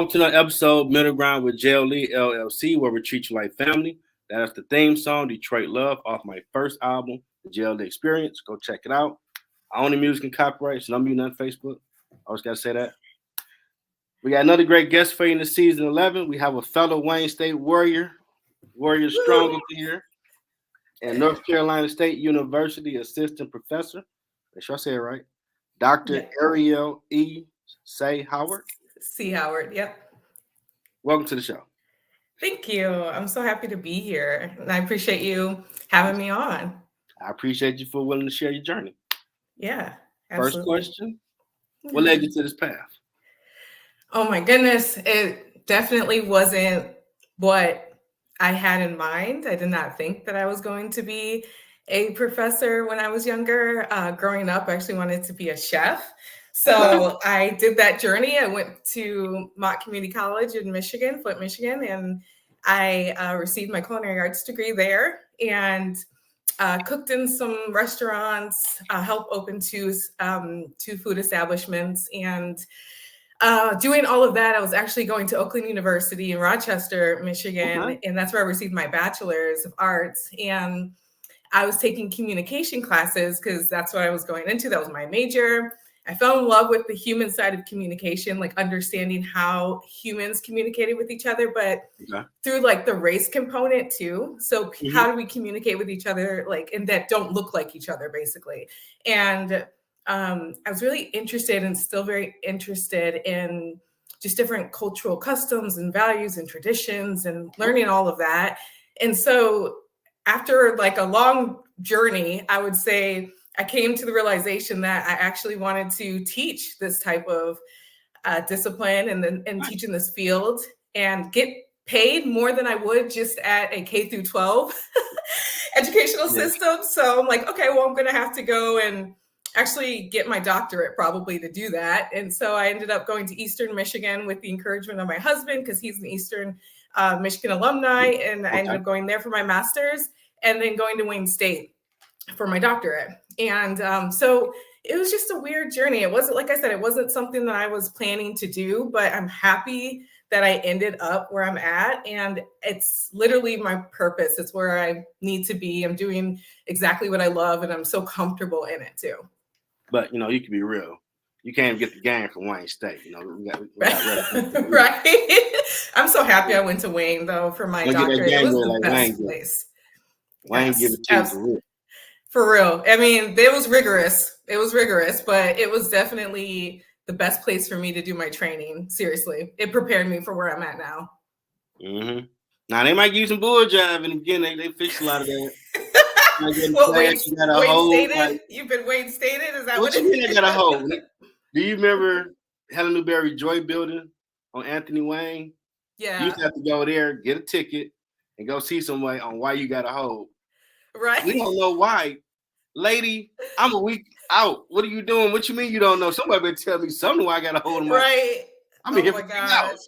Welcome to another episode, Middle Ground with JLE, L.L.C, where we treat you like family. That is the theme song, Detroit Love, off my first album, The JLE Experience. Go check it out. Only music and copyright, so don't be on Facebook. Always got to say that. We got another great guest for you in the season 11. We have a fellow Wayne State Warrior strong up here, and North Carolina State University assistant professor. Make sure I say it right. Dr. Ariel E. Seay-Howard. Seay-Howard, yep. Welcome to the show. Thank you. I'm so happy to be here, and I appreciate you having me on. I appreciate you for willing to share your journey. Yeah, absolutely. First question, what led you to this path? Oh my goodness, it definitely wasn't what I had in mind. I did not think that I was going to be a professor when I was younger. Growing up, I actually wanted to be a chef. So I did that journey. I went to Mott Community College in Michigan, Flint, Michigan, and I received my culinary arts degree there and cooked in some restaurants, helped open two food establishments, and doing all of that, I was actually going to Oakland University in Rochester, Michigan, and that's where I received my bachelor's of arts. And I was taking communication classes because that's what I was going into. That was my major. I fell in love with the human side of communication, like understanding how humans communicated with each other, but through like the race component too. So how do we communicate with each other, like, and that don't look like each other, basically. And I was really interested and still very interested in just different cultural customs and values and traditions and learning all of that. And so after like a long journey, I would say I came to the realization that I actually wanted to teach this type of discipline and teach in this field and get paid more than I would just at a K through 12 educational system. So I'm like, okay, well, I'm going to have to go and actually get my doctorate probably to do that. And so I ended up going to Eastern Michigan with the encouragement of my husband, because he's an Eastern Michigan alumni. And I ended up going there for my master's and then going to Wayne State for my doctorate. And so it was just a weird journey. It wasn't, like I said, it wasn't something that I was planning to do, but I'm happy that I ended up where I'm at. And it's literally my purpose. It's where I need to be. I'm doing exactly what I love, and I'm so comfortable in it too. But, you know, you can be real. You can't even get the game from Wayne State. You know, we got right. I'm so happy I went to Wayne, though, for my doctorate. It was the best place. Wayne give it to you for real. For real. I mean, it was rigorous. It was rigorous, but it was definitely the best place for me to do my training. Seriously. It prepared me for where I'm at now. Now, they might give you some bull jive in the beginning. They fix a lot of that. What, Wayne Stated? You've been Wayne Stated? Is that what you mean I got a hold? Do you remember Helen Newberry Joy Building on Anthony Wayne? Yeah. You used to have to go there, get a ticket, and go see somebody on why you got a hold. Right. We don't know why. Lady, I'm a week out. What are you doing? What you mean you don't know? Somebody better tell me something why I got a hold of my. Right. I'm here for gosh.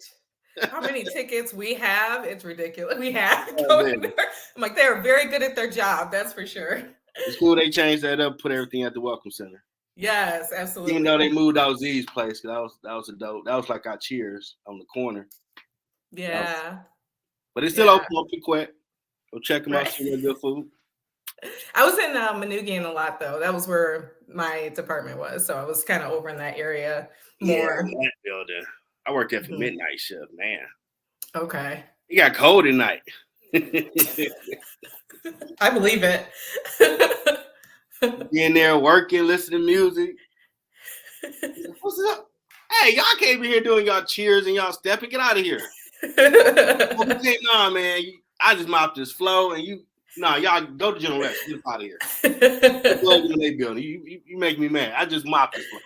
How many tickets we have? It's ridiculous. We have going there. I'm like, they're very good at their job. That's for sure. It's cool they changed that up, put everything at the Welcome Center. Yes, absolutely. Even though they moved out Z's place, that was a dope. That was like our Cheers on the corner. Yeah. But it's still open up to quick. Go check them out. See their good food. I was in Manoogian a lot, though. That was where my department was. So I was kind of over in that area more. Yeah, that building. I worked there for midnight shift, man. Okay. It got cold at night. I believe it. Being there working, listening to music. What's up? Hey, y'all came in here doing y'all cheers and y'all stepping. Get out of here. Nah, man. I just mopped this flow, and y'all go to General Rex. Get out of here. You make me mad. I just mopped this flow.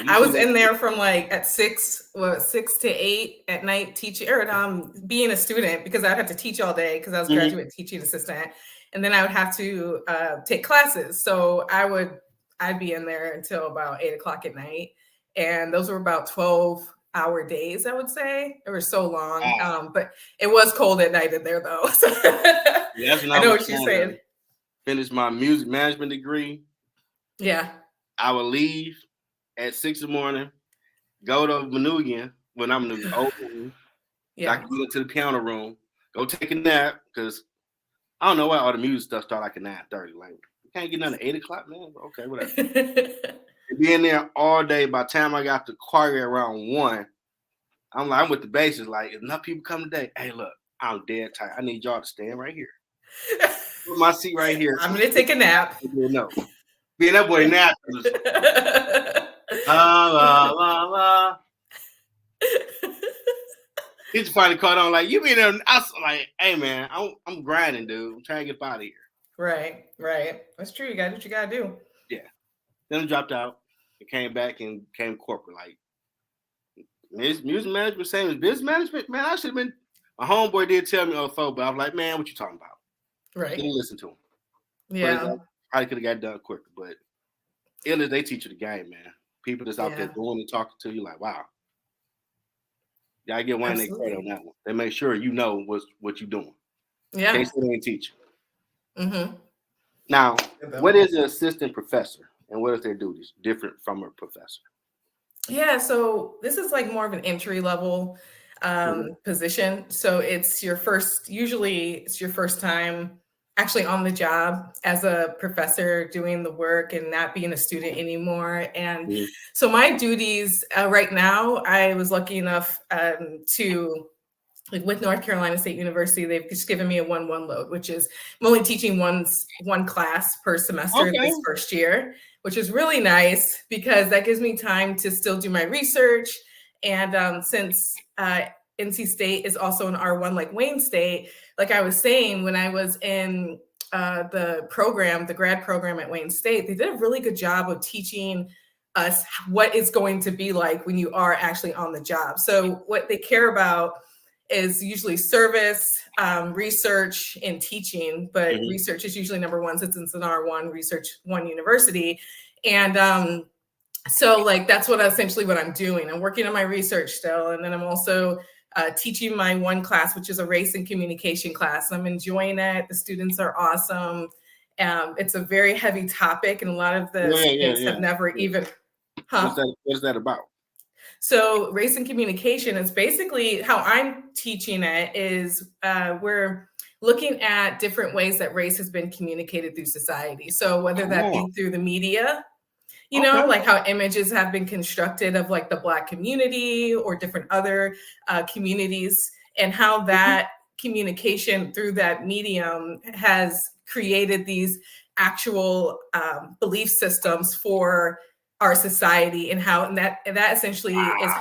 I was in there from like at 6 to 8 at night teaching or being a student, because I'd have to teach all day because I was graduate teaching assistant, and then I would have to take classes. So I'd be in there until about 8 o'clock at night, and those were about 12-hour days. I would say they were so long, but it was cold at night in there though. So that's I know what you're saying. Finish my music management degree. Yeah, I would leave at 6 in the morning, go to Manoogian, when I'm in the old room. I Yeah. can get into the piano room, go take a nap, because I don't know why all the music stuff start like at 9:30. Like, you can't get none at 8 o'clock, man. Okay, whatever. And being there all day, by the time I got to choir around 1, I'm like, I'm with the bassist. Like, if enough people come today, hey, look, I'm dead tired. I need y'all to stand right here. Put my seat right here. I'm gonna take a nap. No. Being that boy now. He just finally caught on, like, you mean I was like, hey man, I'm grinding, dude. I'm trying to get out of here. Right. That's true. You got what you gotta do. Yeah. Then I dropped out and came back and came corporate. Like, music management, same as business management. Man, I should have been. My homeboy did tell me on the phone, but I was like, man, what you talking about? Right. Didn't listen to him. Yeah. Probably could have got done quicker, but L.L.C, they teach you the game, man. People that's out there doing and talking to you, like, wow. Yeah, I get one they credit on that one. They make sure you know what you're doing. Yeah. They say they ain't teach you. Mm-hmm. Now, what is an assistant professor, and what is their duties different from a professor? Yeah, so this is like more of an entry level position. So usually it's your first time actually on the job as a professor doing the work and not being a student anymore. And so my duties right now, I was lucky enough to, like, with North Carolina State University, they've just given me a 1-1 load, which is I'm only teaching one class per semester in this first year, which is really nice because that gives me time to still do my research. And since NC State is also an R1 like Wayne State, like I was saying, when I was in the grad program at Wayne State, they did a really good job of teaching us what it's going to be like when you are actually on the job. So what they care about is usually service, research, and teaching, but research is usually number one since it's an R1 research one university. And so like that's essentially what I'm doing. I'm working on my research still, and then I'm also teaching my one class, which is a race and communication class. I'm enjoying it. The students are awesome. It's a very heavy topic, and a lot of the students have never even. What is that about? So race and communication is basically how I'm teaching it is we're looking at different ways that race has been communicated through society. So whether that be through the media, you know, like how images have been constructed of like the Black community or different other communities, and how that communication through that medium has created these actual belief systems for our society, and that essentially is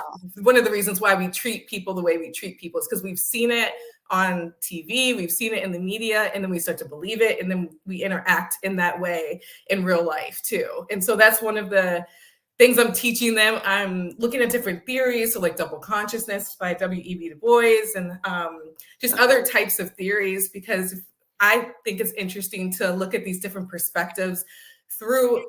one of the reasons why we treat people the way we treat people, is because we've seen it on TV, we've seen it in the media, and then we start to believe it, and then we interact in that way in real life too. And so that's one of the things I'm teaching them. I'm looking at different theories, so like double consciousness by W.E.B. Du Bois, and just other types of theories, because I think it's interesting to look at these different perspectives through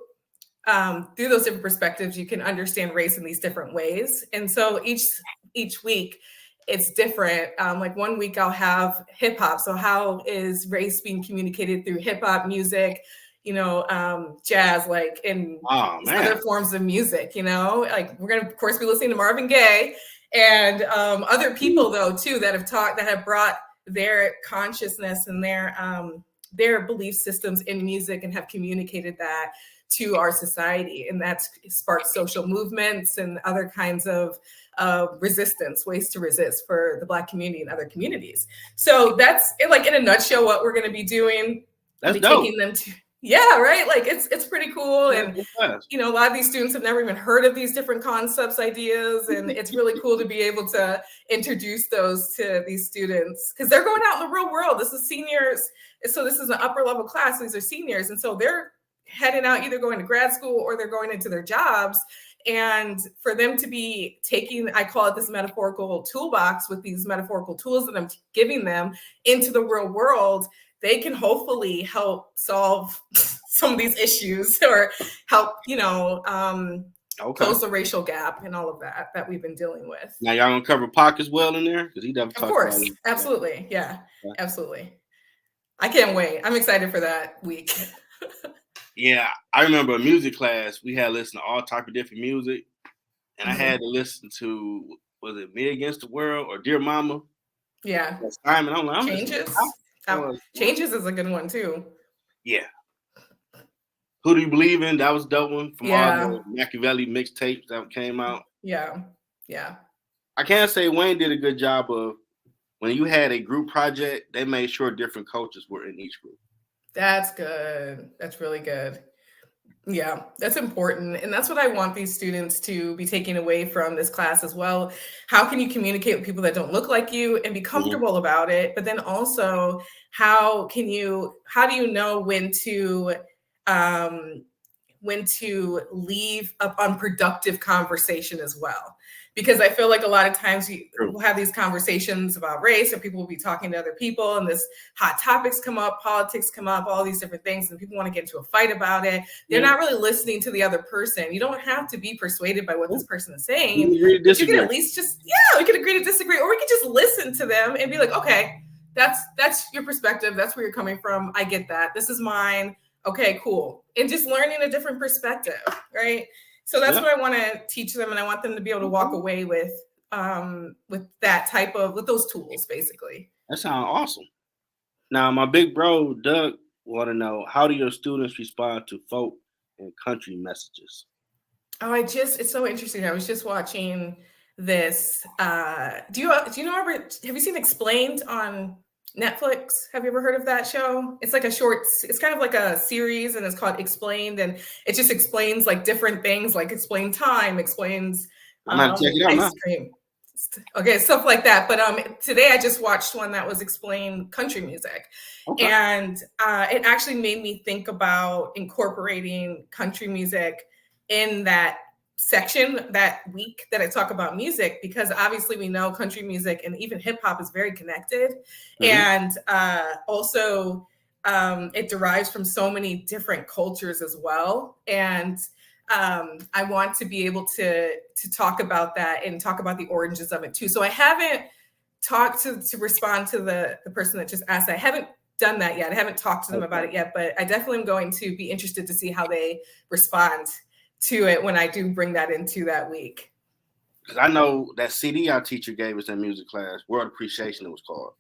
those different perspectives. You can understand race in these different ways. And so each week it's different. Like one week I'll have hip hop. So how is race being communicated through hip hop music, you know, jazz, like in other forms of music, you know, like we're going to of course be listening to Marvin Gaye and other people though too that have brought their consciousness and their belief systems in music and have communicated that to our society, and that's sparked social movements and other kinds of resistance, ways to resist for the Black community and other communities. So that's like in a nutshell what we're going to be doing. That's dope. Taking them to, yeah, right. Like it's pretty cool, and you know, a lot of these students have never even heard of these different concepts, ideas, and it's really cool to be able to introduce those to these students because they're going out in the real world. This is seniors, so this is an upper level class. These are seniors, and so they're heading out, either going to grad school or they're going into their jobs. And for them to be taking, I call it this metaphorical toolbox with these metaphorical tools that I'm giving them into the real world, they can hopefully help solve some of these issues or help, you know, close the racial gap and all of that we've been dealing with. Now y'all gonna cover Pac as well in there? Because he definitely talks about it. Of course, absolutely. Yeah, absolutely. I can't wait. I'm excited for that week. Yeah, I remember a music class. We had to listen to all type of different music, and I had to listen to was it Me Against the World or Dear Mama? Yeah. Simon, I'm like, I'm Changes. just Changes is a good one too. yeah. Who Do You Believe In? That was a dope one from all Yeah. the Machiavelli mixtapes that came out. Yeah. Yeah. I can't say Wayne did a good job of when you had a group project, they made sure different coaches were in each group. That's good. That's really good. Yeah, that's important. And that's what I want these students to be taking away from this class as well. How can you communicate with people that don't look like you and be comfortable about it? But then also, how do you know when to leave an unproductive conversation as well? Because I feel like a lot of times we'll have these conversations about race, or people will be talking to other people, and this hot topics come up, politics come up, all these different things, and people want to get into a fight about it. They're not really listening to the other person. You don't have to be persuaded by what this person is saying. You can at least we can agree to disagree, or we can just listen to them and be like, okay, that's your perspective. That's where you're coming from. I get that. This is mine. Okay, cool. And just learning a different perspective, right? So that's what I want to teach them, and I want them to be able to walk away with those tools, basically. That sounds awesome. Now, my big bro Doug want to know, how do your students respond to folk and country messages? Oh, it's so interesting. I was just watching this. Have you seen Explained on Netflix? Have you ever heard of that show? It's like it's kind of like a series, and it's called Explained, and it just explains like different things, like explain time, explains ice cream. Okay, stuff like that. But today I just watched one that was explain country music. Okay. And it actually made me think about incorporating country music in that section that week that I talk about music, because obviously we know country music and even hip hop is very connected. And also it derives from so many different cultures as well. And I want to be able to talk about that and talk about the origins of it too. So I haven't talked to respond to the person that just asked. I haven't done that yet. I haven't talked to them about it yet, but I definitely am going to be interested to see how they respond to it when I do bring that into that week. Because I know that CD our teacher gave us in music class, World Appreciation, it was called.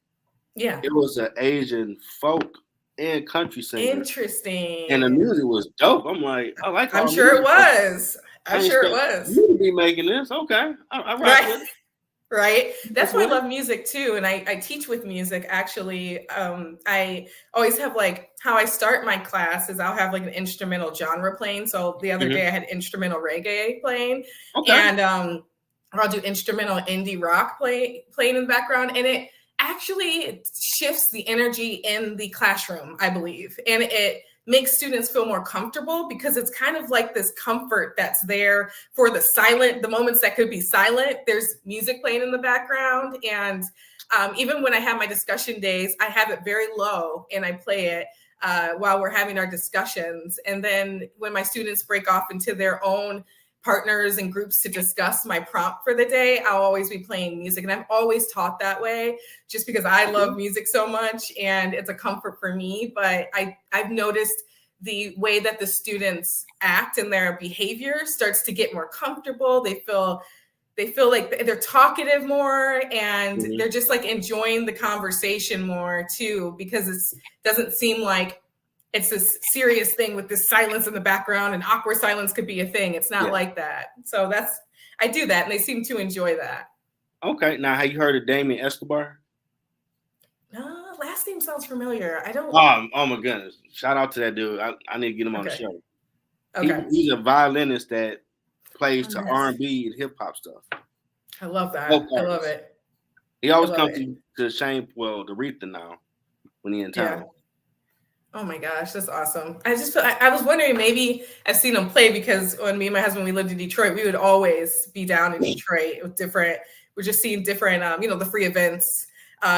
Yeah. It was an Asian folk and country singer. Interesting. And the music was dope. I'm like, I like I'm sure it was. I'm sure it was. You be making this. Okay. I rock with it. Right. That's why I love music too. And I teach with music. Actually, I always have like how I start my class is I'll have like an instrumental genre playing. So the other day I had instrumental reggae playing, and I'll do instrumental indie rock playing in the background. And it actually shifts the energy in the classroom, I believe. And it makes students feel more comfortable because it's kind of like this comfort that's there for the moments that could be silent. There's music playing in the background. And even when I have my discussion days, I have it very low and I play it while we're having our discussions. And then when my students break off into their own partners and groups to discuss my prompt for the day, I'll always be playing music. And I've always taught that way just because I love music so much and it's a comfort for me. But I've noticed the way that the students act and their behavior starts to get more comfortable. They feel like they're talkative more and they're just like enjoying the conversation more too, because it doesn't seem like it's this serious thing with this silence in the background, and awkward silence could be a thing. It's not like that. So I do that, and they seem to enjoy that. Okay. Now, have you heard of Damien Escobar? Last name sounds familiar. I don't. Oh my goodness! Shout out to that dude. I need to get him on the show. Okay. He's a violinist that plays to R&B and hip hop stuff. I love that. I love it. He always comes to the Aretha now when he's in town. Yeah. Oh my gosh, that's awesome. I was wondering, maybe I've seen him play because when me and my husband, we lived in Detroit, we would always be down in Detroit with we're just seeing different, the free events,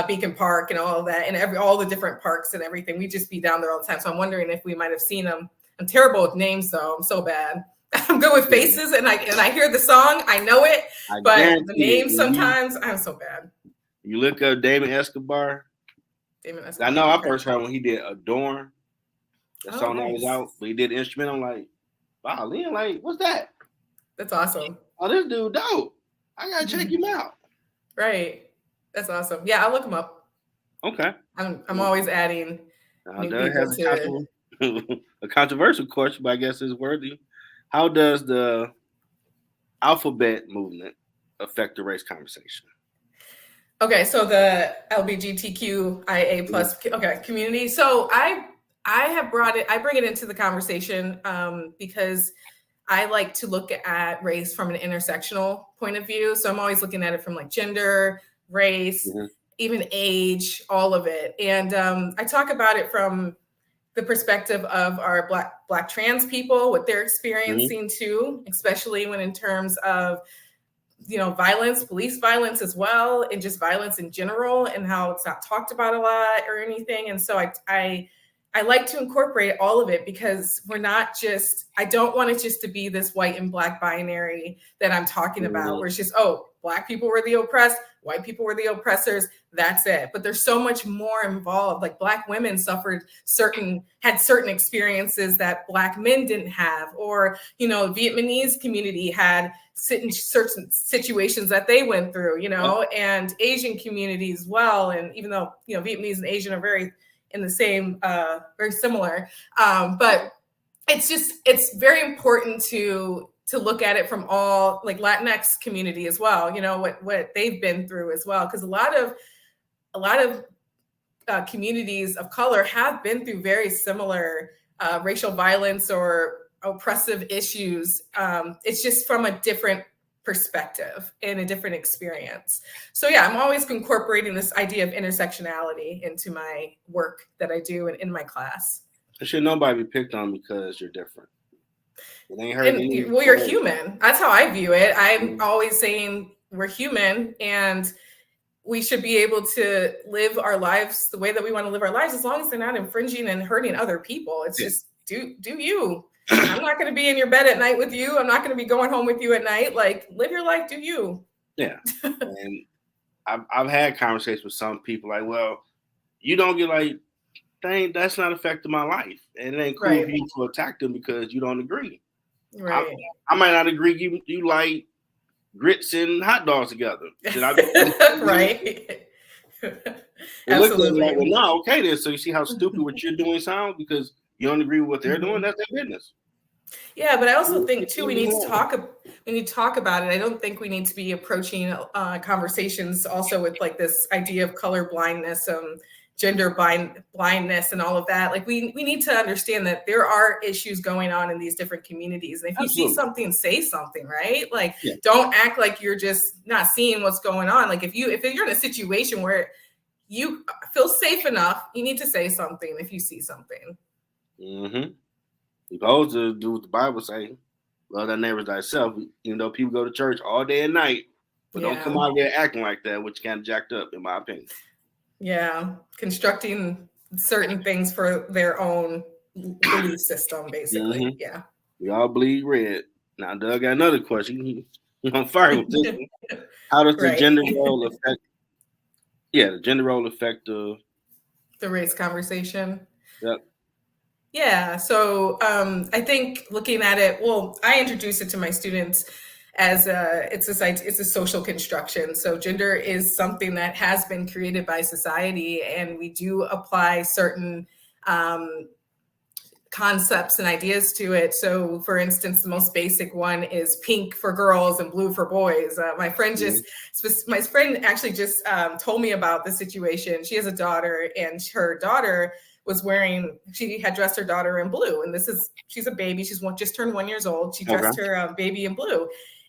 Beacon Park and all of that, and all the different parks and everything. We'd just be down there all the time. So I'm wondering if we might have seen him. I'm terrible with names though. I'm so bad. I'm good with faces and I hear the song, I know it, but the names sometimes I'm so bad. You look up Damien Escobar. I know I first heard when he did Adorn. The song that was out, but he did the instrumental. I'm like, wow, Leon, like, what's that? That's awesome. Oh, this dude dope. I gotta check him out. Right. That's awesome. Yeah, I'll look them up. Okay. I'm always adding new Doug people has to. a controversial question, but I guess it's worthy. How does the alphabet movement affect the race conversation? Okay, so the LGBTQIA plus community. So I have brought it. I bring it into the conversation because I like to look at race from an intersectional point of view. So I'm always looking at it from like gender, race, even age, all of it. And I talk about it from the perspective of our black trans people, what they're experiencing too, especially when in terms of violence, police violence as well, and just violence in general, and how it's not talked about a lot or anything. And so I like to incorporate all of it because I don't want it just to be this white and black binary that I'm talking about, where it's just, oh, black people were the oppressed, white people were the oppressors, that's it. But there's so much more involved. Like black women had certain experiences that black men didn't have, or, Vietnamese community had certain situations that they went through, and Asian communities as well. And even though, Vietnamese and Asian are very in the same, very similar. But it's very important to look at it from all, like Latinx community as well, what they've been through as well. Because a lot of communities of color have been through very similar racial violence or oppressive issues. It's just from a different perspective and a different experience. So yeah, I'm always incorporating this idea of intersectionality into my work that I do in my class. There should nobody be picked on because you're different. It ain't hurting. Well, you're human. That's how I view it. I'm always saying we're human and we should be able to live our lives the way that we want to live our lives, as long as they're not infringing and hurting other people. It's just do you. I'm not going to be in your bed at night with you. I'm not going to be going home with you at night. Like, live your life, do you. Yeah. And I've had conversations with some people like, well, you don't get like, dang, that's not affecting my life. And it ain't cool for you to attack them because you don't agree. Right. I might not agree. You like grits and hot dogs together. Right. Absolutely. Like, well, no, okay then. So you see how stupid what you're doing sounds because you don't agree with what they're doing. That's their business. Yeah, but I also think too we need to talk about it. I don't think we need to be approaching conversations also with like this idea of color blindness, gender blindness, and all of that. Like we need to understand that there are issues going on in these different communities. And if you see something, say something, right? Like don't act like you're just not seeing what's going on. Like if you're in a situation where you feel safe enough, you need to say something if you see something. Mm-hmm. You're supposed to do what the Bible say. Love thy neighbors thyself. Even though people go to church all day and night, but don't come out there acting like that, which kind of jacked up, in my opinion. Yeah, constructing certain things for their own belief system, basically. Yeah. We all bleed red. Now, Doug got another question. You're on fire with this one. How does the gender role affect? Yeah, the gender role affect the race conversation. Yep. Yeah. So I think looking at it, well, I introduce it to my students as it's a social construction. So gender is something that has been created by society, and we do apply certain concepts and ideas to it. So for instance, the most basic one is pink for girls and blue for boys. My friend actually just told me about the situation. She has a daughter, and her daughter she had dressed her daughter in blue. And she's a baby. She's just turned 1 year old. She dressed her baby in blue.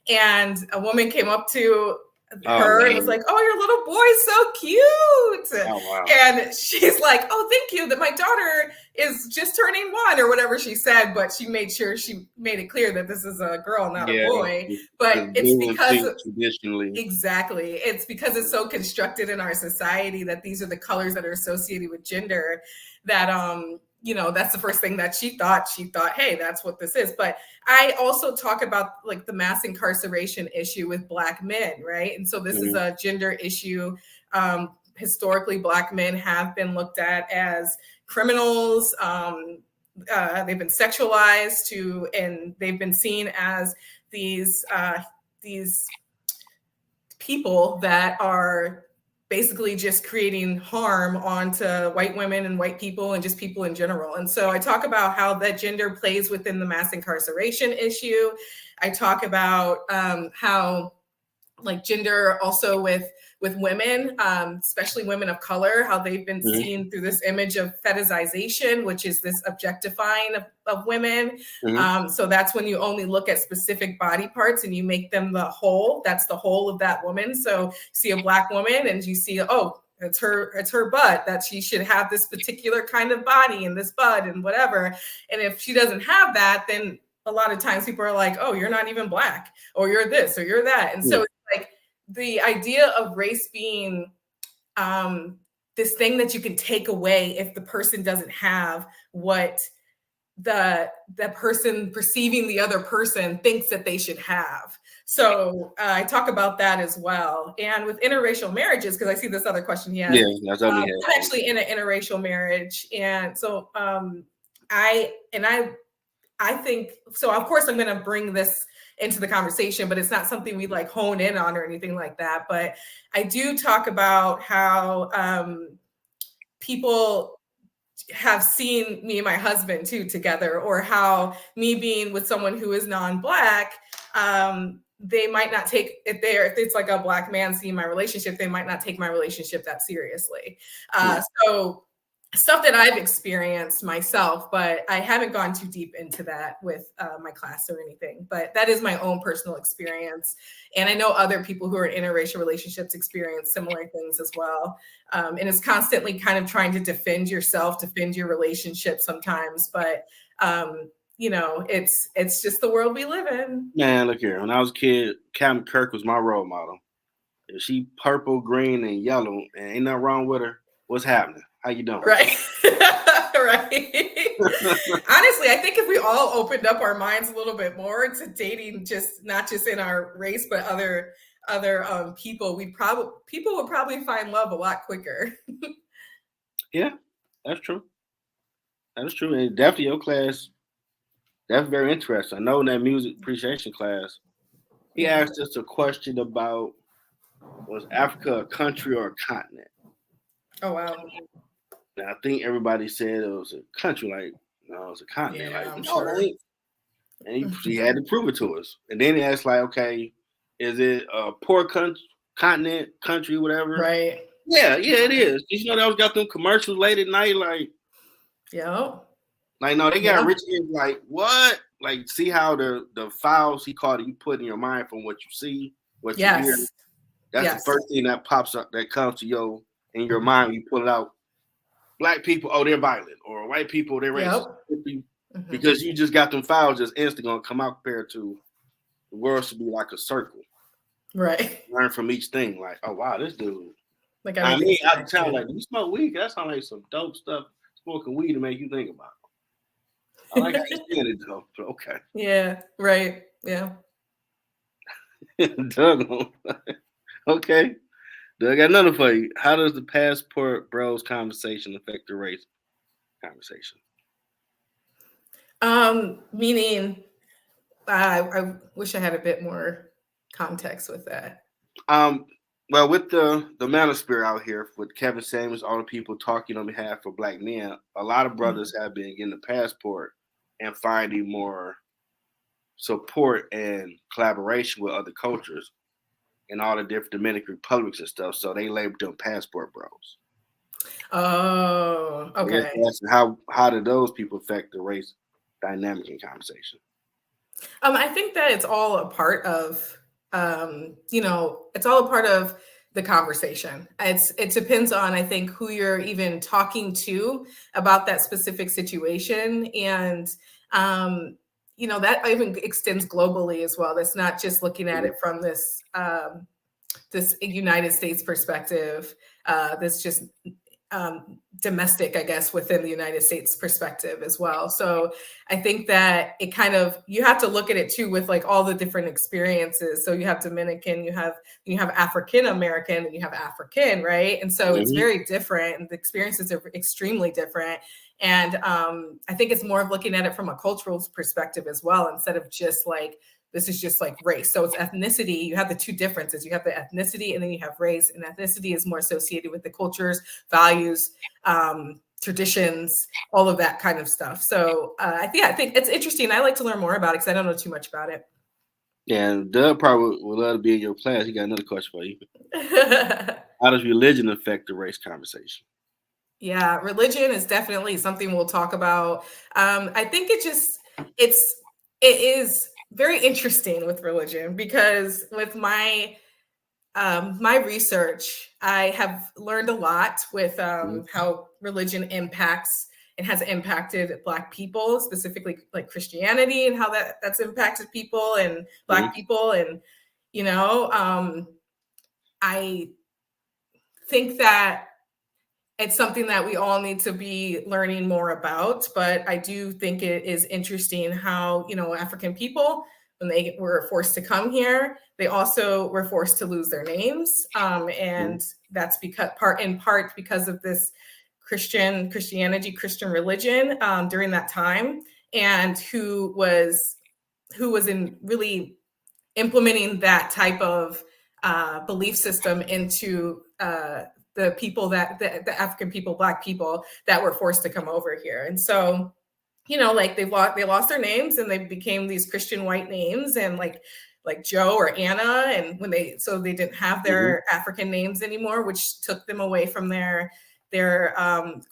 And a woman came up to her and was like, "Oh, your little boy's so cute." Oh, wow. And she's like, "Oh, thank you, that my daughter is just turning 1," or whatever she said, but she made it clear that this is a girl, not a boy. But it's because exactly, it's because it's so constructed in our society that these are the colors that are associated with gender, that that's the first thing that she thought, hey, that's what this is. But I also talk about like the mass incarceration issue with Black men, right? And so this is a gender issue. Historically, Black men have been looked at as criminals. They've been sexualized and they've been seen as these people that are basically just creating harm onto white women and white people and just people in general. And so I talk about how that gender plays within the mass incarceration issue. I talk about how like gender also with women, especially women of color, how they've been seen through this image of fetishization, which is this objectifying of women. So that's when you only look at specific body parts and you make them the whole. That's the whole of that woman. So you see a Black woman and you see, oh, it's her butt, that she should have this particular kind of body and this butt and whatever. And if she doesn't have that, then a lot of times people are like, oh, you're not even Black, or you're this, or you're that. And so it's like the idea of race being this thing that you can take away if the person doesn't have what the person perceiving the other person thinks that they should have. So I talk about that as well. And with interracial marriages, because I see this other question he has. Yeah, I'm actually in an interracial marriage. And so I think, so of course I'm going to bring this into the conversation, but it's not something we like hone in on or anything like that. But I do talk about how people have seen me and my husband too together, or how me being with someone who is non-Black, they might not take, if it's like a Black man seeing my relationship, they might not take my relationship that seriously. So stuff that I've experienced myself, but I haven't gone too deep into that with my class or anything, but that is my own personal experience. And I know other people who are in interracial relationships experience similar things as well. And it's constantly kind of trying to defend yourself, defend your relationship sometimes, but you know, it's just the world we live in. Man, look here. When I was a kid, Captain Kirk was my role model. If she purple, green, and yellow, and ain't nothing wrong with her, what's happening? How you doing? Right. Right. Honestly, I think if we all opened up our minds a little bit more to dating, just not just in our race, but other people, people would probably find love a lot quicker. Yeah, that's true. That's true. And definitely your class, that's very interesting. I know in that music appreciation class, he asked us a question about, was Africa a country or a continent? Oh, wow. Now, I think everybody said it was a country, like, no, it's a continent. Yeah, like, I'm no, sure. it ain't. And he had to prove it to us. And then he asked, like, okay, is it a poor continent, country, whatever? Right. Yeah, it is. You know, they always got them commercials late at night, like, yeah. Like, no, they got rich kids, like, what? Like, see how the files, he called it, you put in your mind from what you see, what you hear. That's the first thing that pops up, that comes to in your mind when you pull it out. Black people, oh, they're violent, or white people, they're racist. Because you just got them files just instantly gonna come out compared to the world should be like a circle. Right. Learn from each thing. Like, oh wow, this dude. Like I mean, I can tell, like, you smoke weed, that sounds like some dope stuff. Smoking weed to make you think about it. I like how you saying it though, but okay. Yeah, right. Yeah. Doug, okay. Doug, I got another for you. How does the passport bros conversation affect the race conversation? Meaning, I wish I had a bit more context with that. Well, with the manosphere out here, with Kevin Samuels, all the people talking on behalf of Black men, a lot of brothers have been getting the passport and finding more support and collaboration with other cultures in all the different Dominican republics and stuff. So they labeled them passport bros. Oh, okay. How do those people affect the race dynamic in conversation? I think that it's all a part of, it's all a part of the conversation. It depends on, I think, who you're even talking to about that specific situation. And, that even extends globally as well. That's not just looking at it from this United States perspective. That's just domestic, I guess, within the United States perspective as well. So I think that it kind of, you have to look at it too with like all the different experiences. So you have Dominican, you have African American, and you have African, right? And so it's very different, and the experiences are extremely different. And I think it's more of looking at it from a cultural perspective as well, instead of just like this is just like race. So it's ethnicity. You have the two differences. You have the ethnicity and then you have race, and ethnicity is more associated with the cultures, values, traditions, all of that kind of stuff. So I think it's interesting. I like to learn more about it because I don't know too much about it. Yeah, and Doug probably would love to be in your class. He got another question for you. How does religion affect the race conversation? Yeah, religion is definitely something we'll talk about. I think it is very interesting with religion, because with my research, I have learned a lot with how religion impacts and has impacted Black people, specifically like Christianity, and how that's impacted people and Black people. And, I think that it's something that we all need to be learning more about. But I do think it is interesting how, African people, when they were forced to come here, they also were forced to lose their names. And that's in part because of this Christian religion during that time, and who was in really implementing that type of belief system into the people the African people, Black people that were forced to come over here. And so, like they lost their names and they became these Christian white names, and like Joe or Anna. And they didn't have their African names anymore, which took them away from their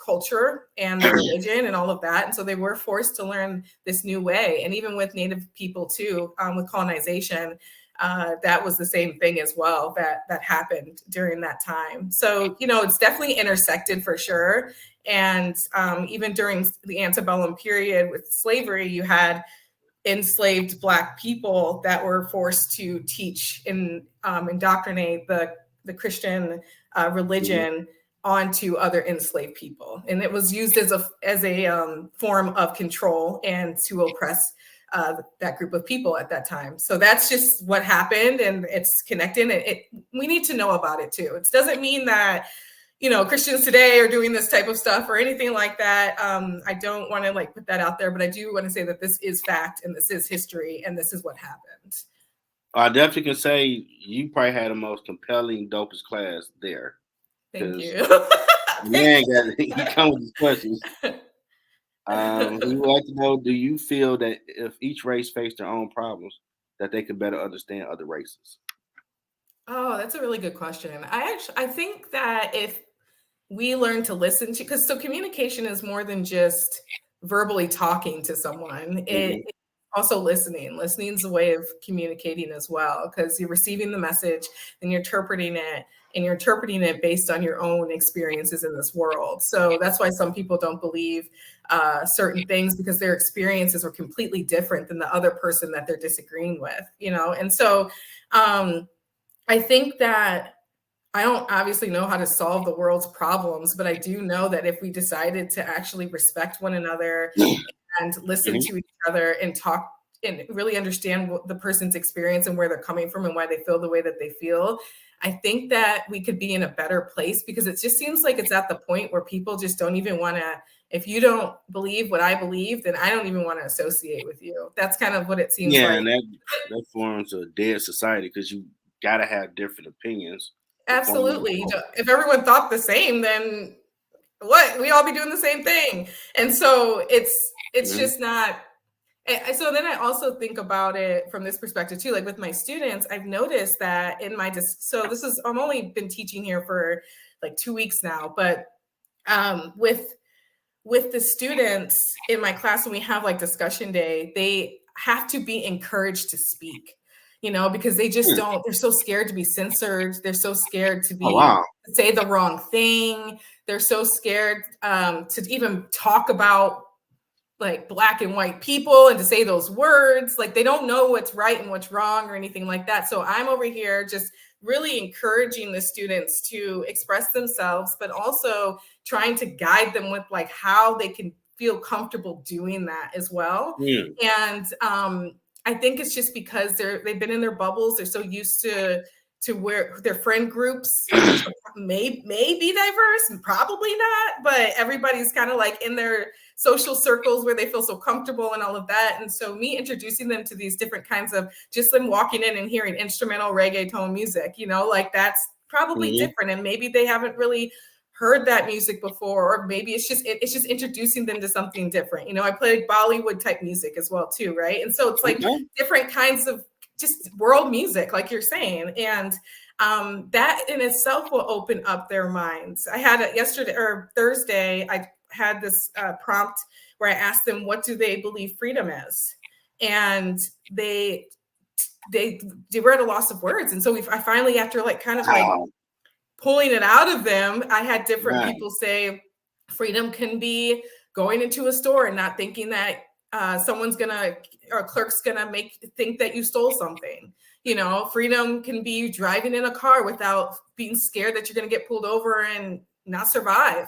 culture and their religion and all of that. And so they were forced to learn this new way. And even with Native people too, with colonization, that was the same thing as well that happened during that time. So, it's definitely intersected for sure. And even during the antebellum period with slavery, you had enslaved Black people that were forced to teach and indoctrinate the Christian religion onto other enslaved people. And it was used as a form of control and to oppress that group of people at that time. So that's just what happened, and it's connected. We need to know about it too. It doesn't mean that, Christians today are doing this type of stuff or anything like that. I don't want to put that out there, but I do want to say that this is fact and this is history and this is what happened. I definitely can say you probably had the most compelling, dopest class there. Thank you. He come with these questions. He would like to know, do you feel that if each race faced their own problems, that they could better understand other races? Oh, that's a really good question. I think that if we learn to listen to, because communication is more than just verbally talking to someone. It's also listening. Listening is a way of communicating as well, because you're receiving the message and you're interpreting it based on your own experiences in this world. So that's why some people don't believe certain things, because their experiences are completely different than the other person that they're disagreeing with, And so I think that I don't obviously know how to solve the world's problems, but I do know that if we decided to actually respect one another and listen to each other and talk and really understand what the person's experience and where they're coming from and why they feel the way that they feel, I think that we could be in a better place, because it just seems like it's at the point where people just don't even want to, if you don't believe what I believe, then I don't even want to associate with you. That's kind of what it seems like. Yeah, and that forms a dead society, because you got to have different opinions. Absolutely. If everyone thought the same, then what? We all be doing the same thing. And so it's just not. So then I also think about it from this perspective too. Like with my students, I've noticed that in my I'm only been teaching here for like 2 weeks now, but with the students in my class, when we have like discussion day, they have to be encouraged to speak. Because they just don't, they're so scared to be censored. They're so scared to say the wrong thing. They're so scared to even talk about like Black and white people and to say those words. Like they don't know what's right and what's wrong or anything like that. So I'm over here just really encouraging the students to express themselves, but also trying to guide them with like how they can feel comfortable doing that as well. And I think it's just because they've been in their bubbles. They're so used to to where their friend groups may be diverse, probably not, but everybody's kind of like in their social circles where they feel so comfortable and all of that. And so me introducing them to these different kinds of, just them walking in and hearing instrumental reggaeton music, you know, like that's probably different. And maybe they haven't really heard that music before, or maybe it's just introducing them to something different. You know, I played Bollywood type music as well too, right? And so it's like different kinds of just world music, like you're saying, and that in itself will open up their minds. I had it yesterday or Thursday. I had this prompt where I asked them, what do they believe freedom is? And they were at a loss of words. And so I finally, after like kind of like pulling it out of them, I had different people say freedom can be going into a store and not thinking that someone's gonna, or a clerk's gonna think that you stole something. You know, freedom can be driving in a car without being scared that you're gonna get pulled over and not survive.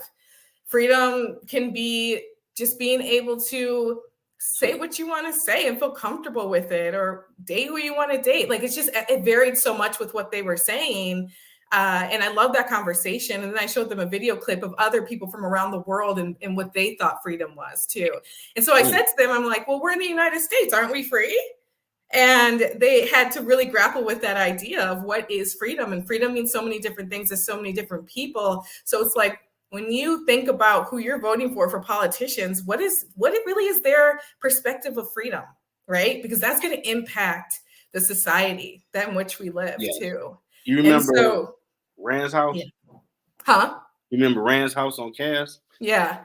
Freedom can be just being able to say what you want to say and feel comfortable with it, or date who you want to date. Like, it's just, it varied so much with what they were saying. And I love that conversation. And then I showed them a video clip of other people from around the world and what they thought freedom was too. And so I said to them, I'm like, well, we're in the United States, aren't we free? And they had to really grapple with that idea of what is freedom. And freedom means so many different things to so many different people. So it's like, when you think about who you're voting for politicians, what it really is their perspective of freedom, right? Because that's going to impact the society in which we live too. You remember Rand's house? Yeah. Huh? You remember Rand's house on Cass? Yeah.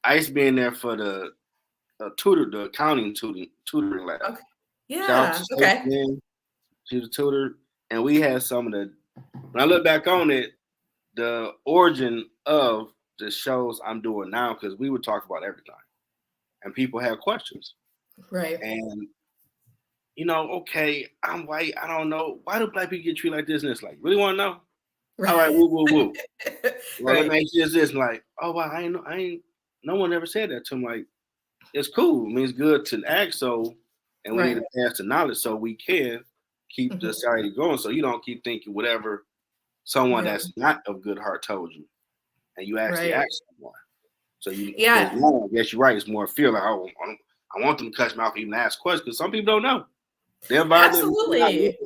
I used to be in there for the accounting tutoring lab. Okay. Yeah. Okay. She was a tutor, and we had some of the. When I look back on it, the origin of the shows I'm doing now, because we would talk about everything, and people have questions, right? And you know, okay, I'm white. I don't know, why do black people get treated like this? And it's like, really want to know? Right. All right, woo. Well, let me ask you this, and like, oh wow, I ain't. No one ever said that to me. Like, it's cool. I mean, it's good to ask, so, and we need to pass the knowledge so we can keep the society going. So you don't keep thinking whatever someone that's not of good heart told you, and you actually ask someone. So you, I guess you're right. It's more feel like, oh, I want them to cut me off, even ask questions, because some people don't know. They're absolutely. It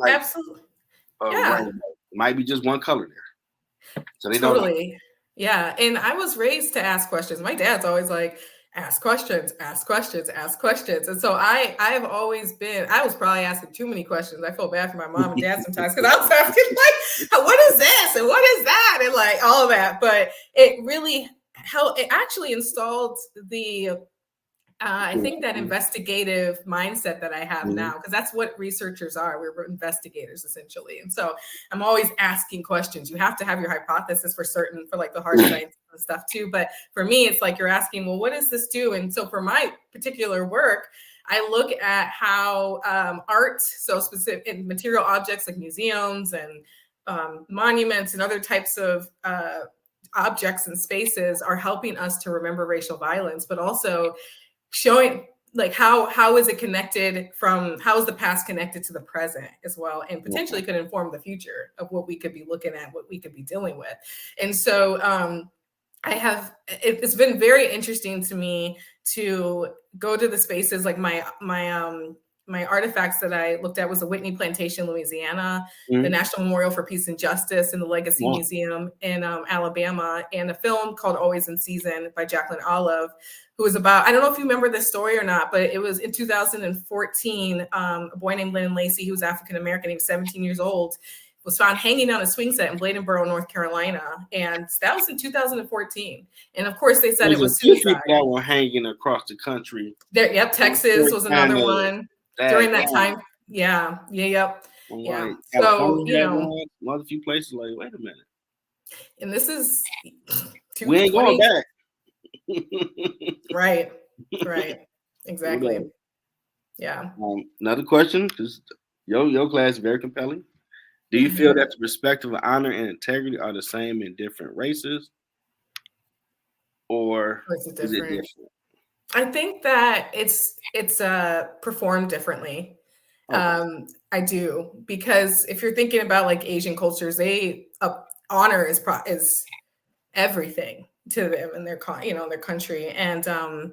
might be just one color there, so they don't know. Yeah, and I was raised to ask questions. My dad's always like, ask questions. And so I've always been, I was probably asking too many questions. I feel bad for my mom and dad sometimes, because I was asking like, what is this? And what is that? And like all of that. But it really helped. It actually installed the, I think that investigative mindset that I have now, because that's what researchers are. We're investigators essentially. And so I'm always asking questions. You have to have your hypothesis for certain, for like the hard science and stuff too. But for me, it's like you're asking, well, what does this do? And so for my particular work, I look at how art, so specific material objects like museums and monuments and other types of objects and spaces are helping us to remember racial violence, but also showing like how is it connected from, how is the past connected to the present as well, and potentially could inform the future of what we could be looking at, what we could be dealing with. And so it's been very interesting to me to go to the spaces like my artifacts that I looked at was the Whitney Plantation, Louisiana, the National Memorial for Peace and Justice, and the Legacy Museum in Alabama, and a film called Always in Season by Jacqueline Olive, who was about, I don't know if you remember this story or not, but it was in 2014, a boy named L.L.C, who was African-American, he was 17 years old, was found hanging on a swing set in Bladenboro, North Carolina. And that was in 2014. And of course, they said it was suicide. That were hanging across the country. Texas was another one during that time. Yeah. So, you know, another few places like, wait a minute. And this is we ain't going back. Right. Exactly. Yeah. Another question, because your class is very compelling. Do you feel that the respect of honor and integrity are the same in different races, or is it different? I think that it's performed differently. Okay. I do, because if you're thinking about like Asian cultures, they honor is everything to them and their their country. And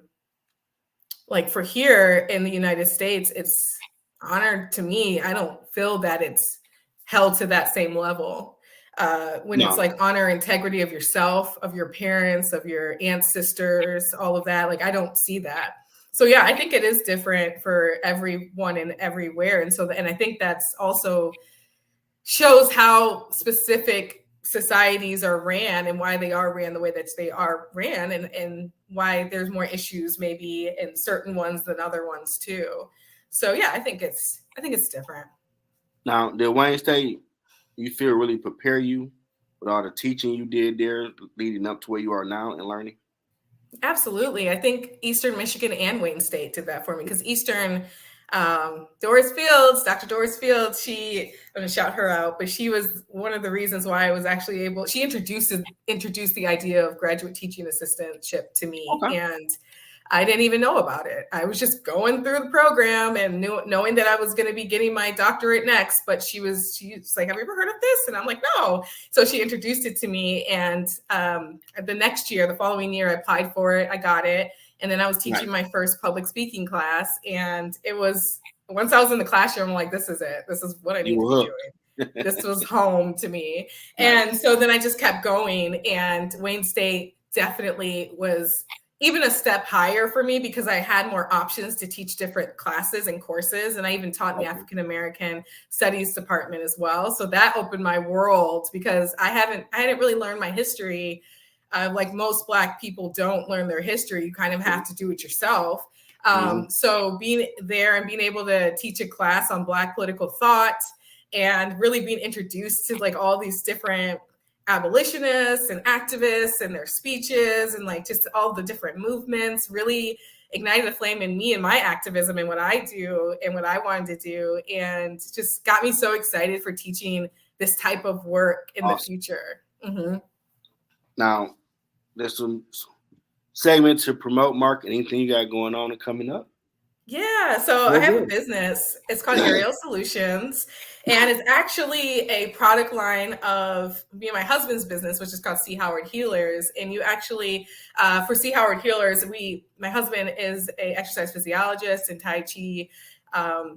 like for here in the United States, it's honor to me. I don't feel that it's held to that same level. When it's No. like honor integrity of yourself, of your parents, of your aunts, sisters, all of that. Like I don't see that. So yeah, I think it is different for everyone and everywhere. And so, and I think that's also shows how specific societies are ran and why they are ran the way that they are ran, and why there's more issues maybe in certain ones than other ones too. So yeah, I think it's different. Now, did Wayne State, you feel, really prepare you with all the teaching you did there leading up to where you are now and learning? Absolutely. I think Eastern Michigan and Wayne State did that for me, because Eastern, Doris Fields, Dr. Doris Fields, I'm going to shout her out, but she was one of the reasons why I was actually she introduced the idea of graduate teaching assistantship to me. Okay. And I didn't even know about it. I was just going through the program and knowing that I was going to be getting my doctorate next. But she's like, "Have you ever heard of this?" And I'm like, "No." So she introduced it to me. And the following year, I applied for it. I got it. And then I was teaching my first public speaking class. And it was, once I was in the classroom, I'm like, this is it. This is what I need to be doing. This was home to me. And so then I just kept going. And Wayne State definitely was even a step higher for me, because I had more options to teach different classes and courses. And I even taught in the African American Studies department as well. So that opened my world, because I hadn't really learned my history. Like most Black people don't learn their history. You kind of have to do it yourself. So being there and being able to teach a class on Black political thought, and really being introduced to like all these different abolitionists and activists and their speeches, and like just all the different movements, really ignited a flame in me and my activism and what I do and what I wanted to do, and just got me so excited for teaching this type of work in the future. Now, there's some segments to promote, market, anything you got going on and coming up? Yeah, so I have a business. It's called Ariel Solutions, and it's actually a product line of me and my husband's business, which is called Seay-Howard Healers. And you actually, for Seay-Howard Healers, my husband is an exercise physiologist and Tai Chi.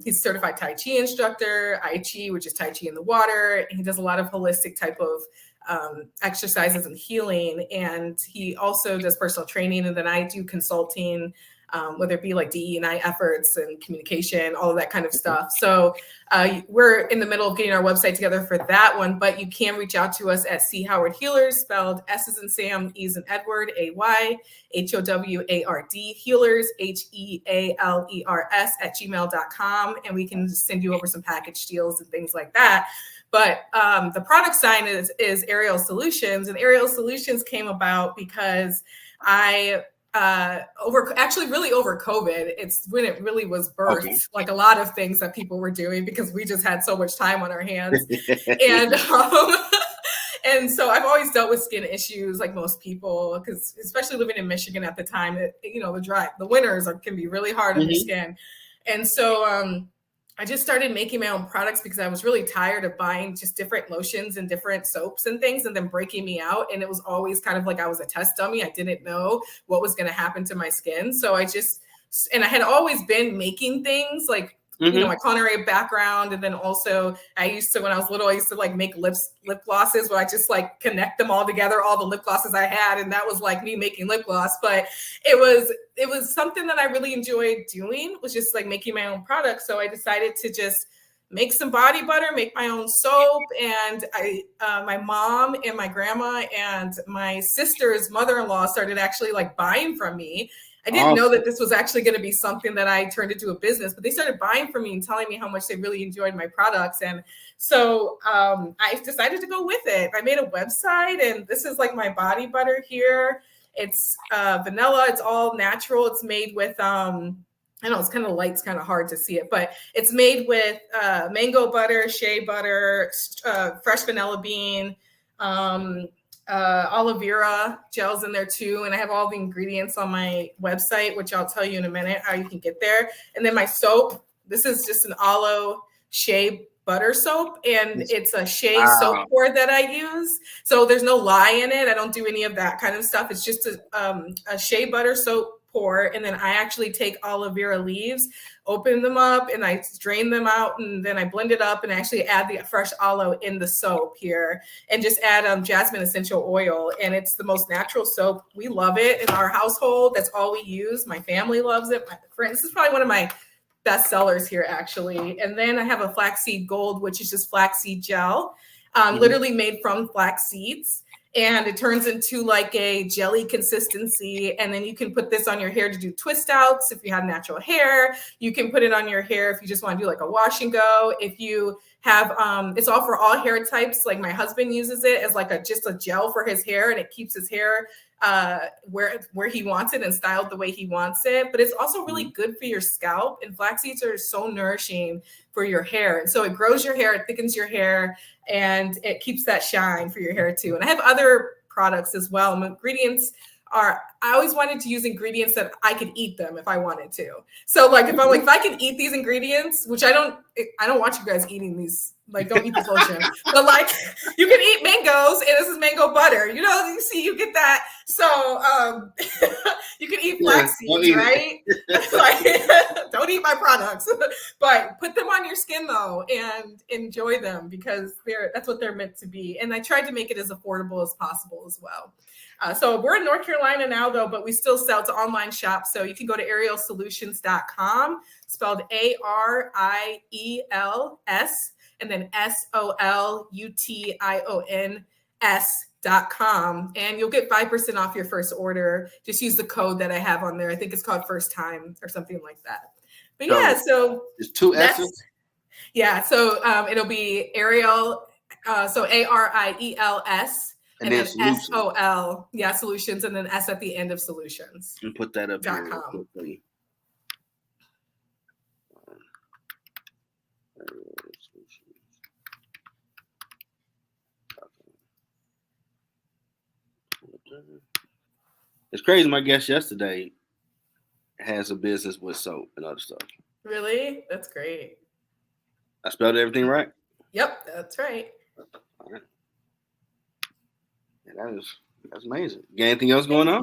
He's a certified Tai Chi instructor, I Chi, which is Tai Chi in the water. And he does a lot of holistic type of exercises and healing. And he also does personal training. And then I do consulting, whether it be like DE&I efforts and communication, all of that kind of stuff. So we're in the middle of getting our website together for that one, but you can reach out to us at Seay-Howard Healers, spelled S as in Sam, E as in Edward, AY, HOWARD, Healers, HEALERS @gmail.com. And we can send you over some package deals and things like that. But the product sign is Ariel Solutions, and Ariel Solutions came about because over COVID, it's when it really was birthed, like a lot of things that people were doing, because we just had so much time on our hands. And and so I've always dealt with skin issues like most people, because especially living in Michigan at the time, the winters can be really hard on your skin. And so I just started making my own products, because I was really tired of buying just different lotions and different soaps and things, and then breaking me out. And it was always kind of like I was a test dummy. I didn't know what was going to happen to my skin. So I had always been making things like, my culinary background. And then also when I was little, I used to like make lip glosses where I just like connect them all together, all the lip glosses I had. And that was like me making lip gloss. But it was something that I really enjoyed doing, was just like making my own products. So I decided to just make some body butter, make my own soap. And my mom and my grandma and my sister's mother-in-law started actually like buying from me. I didn't know that this was actually going to be something that I turned into a business, but they started buying from me and telling me how much they really enjoyed my products. And so I decided to go with it. I made a website, and this is like my body butter here. It's vanilla. It's all natural. It's made with, I know it's kind of light. It's kind of hard to see it, but it's made with mango butter, shea butter, fresh vanilla bean, aloe vera gels in there too. And I have all the ingredients on my website, which I'll tell you in a minute how you can get there. And then my soap, this is just an aloe shea butter soap, and it's a shea Wow. soap pour that I use. So there's no lye in it. I don't do any of that kind of stuff. It's just a shea butter soap pour, and then I actually take aloe vera leaves, open them up, and I drain them out, and then I blend it up, and I actually add the fresh aloe in the soap here, and just add jasmine essential oil, and it's the most natural soap. We love it in our household. That's all we use. My family loves it. My friends. This is probably one of my best sellers here, actually. And then I have a flaxseed gold, which is just flaxseed gel, literally made from flax seeds. And it turns into like a jelly consistency. And then you can put this on your hair to do twist outs. If you have natural hair, you can put it on your hair if you just want to do like a wash and go. If you have, it's all for all hair types. Like my husband uses it as like just a gel for his hair, and it keeps his hair where he wants it and styled the way he wants it. But it's also really good for your scalp, and flax seeds are so nourishing for your hair. And so it grows your hair, it thickens your hair, and it keeps that shine for your hair too. And I have other products as well. My ingredients are, I always wanted to use ingredients that I could eat them if I wanted to. So like if I'm like, if I can eat these ingredients, which I don't want you guys eating these, like don't eat this lotion, but like you can eat mangoes, and this is mango butter, you know, you see, you get that. So you can eat flax seeds, right? Like, don't eat my products, but put them on your skin though, and enjoy them, because that's what they're meant to be. And I tried to make it as affordable as possible as well. So we're in North Carolina now though, but we still sell to online shops. So you can go to arielsolutions.com, spelled ARIELS, and then SOLUTIONS.com. And you'll get 5% off your first order. Just use the code that I have on there. I think it's called First Time or something like that. But yeah, so it's 2 S's. Yeah, so it'll be Ariel, so ARIELS. And then SOL, solutions, and then S at the end of solutions. And put that up here quickly. It's crazy. My guest yesterday has a business with soap and other stuff. Really? That's great. I spelled everything right? Yep, that's right. All right. Yeah, that's amazing. You got anything else going on?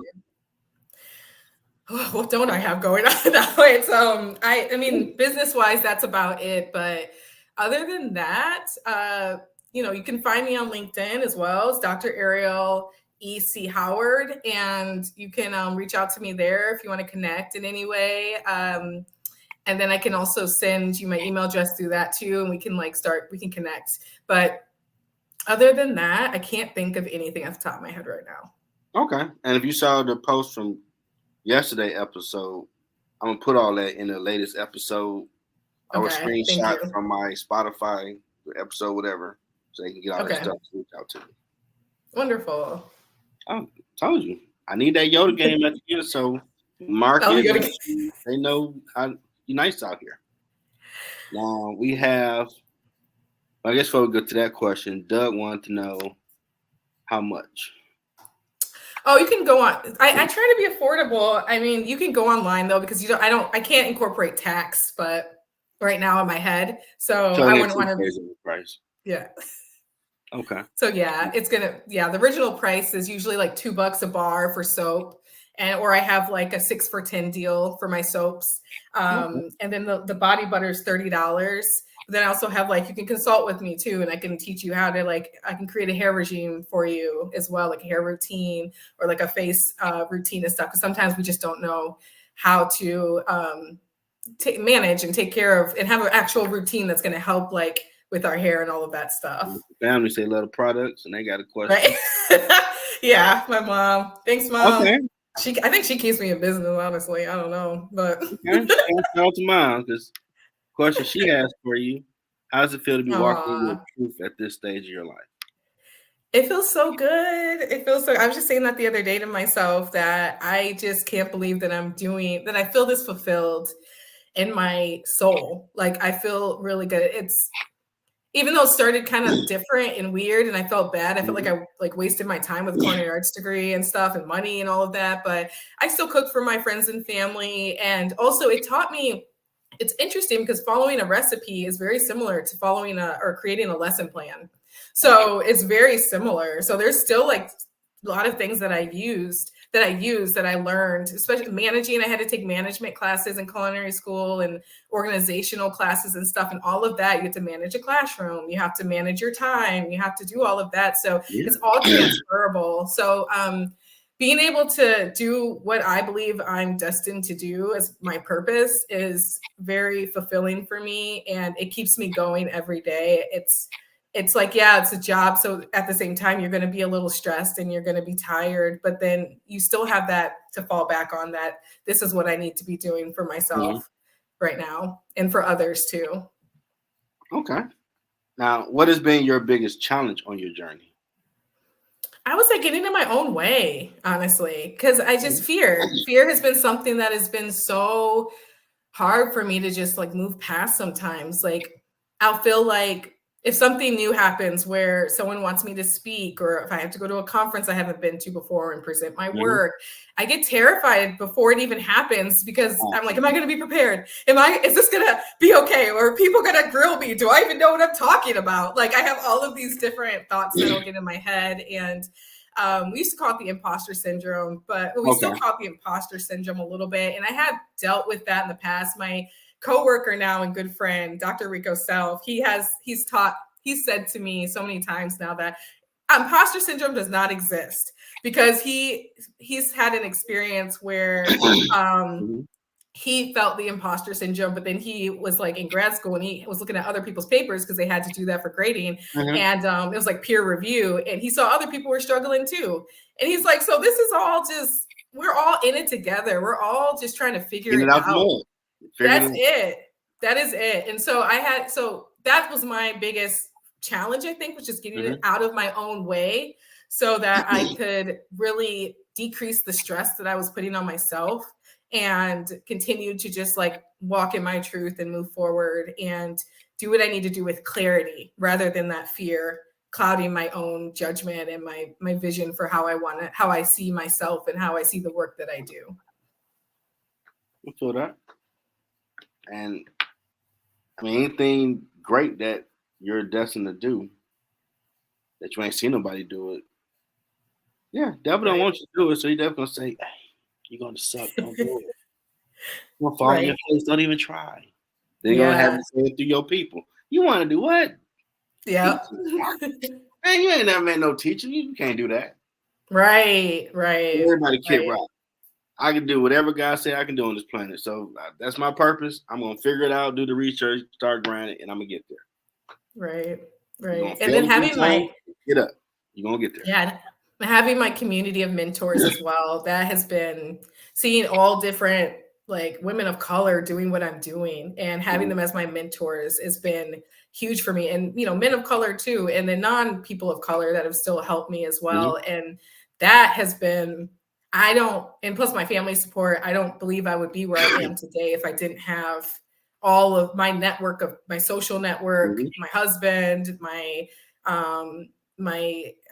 Oh, what don't I have going on now? It's I mean, business-wise, that's about it. But other than that, you can find me on LinkedIn as well as Dr. Ariel Seay-Howard, and you can reach out to me there if you want to connect in any way. And then I can also send you my email address through that too, and we can connect. But other than that, I can't think of anything off the top of my head right now. Okay. And if you saw the post from yesterday episode, I'm going to put all that in the latest episode. I will screenshot from my Spotify episode, whatever, so they can get all that stuff to reach out to me. Wonderful. I told you. I need that Yoda game at the end, so mark it. They know you're nice out here. Now, we have, I guess before we go to that question, Doug wanted to know how much. Oh, you can go on. I try to be affordable. I mean, you can go online though, because I can't incorporate tax, but right now in my head, so I wouldn't want to. Price. Yeah. Okay. So the original price is usually like $2 a bar for soap, or I have like a 6 for $10 deal for my soaps, and then the body butter is $30. Then I also have you can consult with me too, and I can teach you how to I can create a hair regime for you as well, like a hair routine or like a face routine and stuff. Because sometimes we just don't know how to manage and take care of and have an actual routine that's going to help with our hair and all of that stuff. Family say love the products, and they got a question. Right? Yeah, my mom. Thanks, Mom. Okay. I think she keeps me in business. Honestly, I don't know, but shout out to Mom, because question she has for you: how does it feel to be walking with truth at this stage of your life? It feels so good. I was just saying that the other day to myself, that I just can't believe that I feel this fulfilled in my soul. I feel really good. Even though it started kind of different and weird, and I felt bad. I felt like I wasted my time with a culinary arts degree and stuff and money and all of that. But I still cook for my friends and family. And also it taught me it's interesting because following a recipe is very similar to following or creating a lesson plan. So it's very similar. So there's still like a lot of things that I learned, especially managing. I had to take management classes in culinary school and organizational classes and stuff. And all of that, you have to manage a classroom. You have to manage your time. You have to do all of that. So it's all transferable. So, being able to do what I believe I'm destined to do as my purpose is very fulfilling for me, and it keeps me going every day. It's like, yeah, it's a job. So at the same time, you're going to be a little stressed and you're going to be tired, but then you still have that to fall back on, that this is what I need to be doing for myself right now and for others too. Okay. Now, what has been your biggest challenge on your journey? I would say getting in my own way, honestly, because I just fear has been something that has been so hard for me to just like move past sometimes. Like I'll feel like if something new happens where someone wants me to speak, or if I have to go to a conference I haven't been to before and present my work, I get terrified before it even happens, because I'm like, am I going to be prepared? Is this going to be okay? Or are people going to grill me? Do I even know what I'm talking about? Like I have all of these different thoughts that'll get in my head. And we used to call it the imposter syndrome, but we still call it the imposter syndrome a little bit. And I had dealt with that in the past. My coworker now and good friend, Dr. Rico Self, he's said to me so many times now that imposter syndrome does not exist, because he's had an experience where he felt the imposter syndrome, but then he was like in grad school and he was looking at other people's papers because they had to do that for grading. And it was like peer review, and he saw other people were struggling too. And he's like, so this is all just, we're all in it together. We're all just trying to figure it out. That's it. That is it. And so that was my biggest challenge, I think, was just getting it out of my own way so that I could really decrease the stress that I was putting on myself and continue to just like walk in my truth and move forward and do what I need to do with clarity, rather than that fear clouding my own judgment and my vision for how I see myself and how I see the work that I do. I feel that. And I mean, anything great that you're destined to do that you ain't seen nobody do it. Yeah, devil don't want you to do it, so he definitely gonna say, "Hey, you're gonna suck. Don't do it. You're gonna fall on your face. Don't even try." They're gonna have to say it through your people. You want to do what? Yeah. Man, you ain't never met no teacher. You can't do that. Right. Everybody kid rock. I can do whatever God said I can do on this planet. So that's my purpose. I'm going to figure it out, do the research, start grinding, and I'm going to get there. Right. And then having get up. You're going to get there. Yeah. Having my community of mentors as well. That has been seeing all different like women of color doing what I'm doing, and having them as my mentors has been huge for me. And, men of color too. And the non-people of color that have still helped me as well. And that has been, and plus my family support, I don't believe I would be where I am today if I didn't have all of my network, of my social network, my husband, my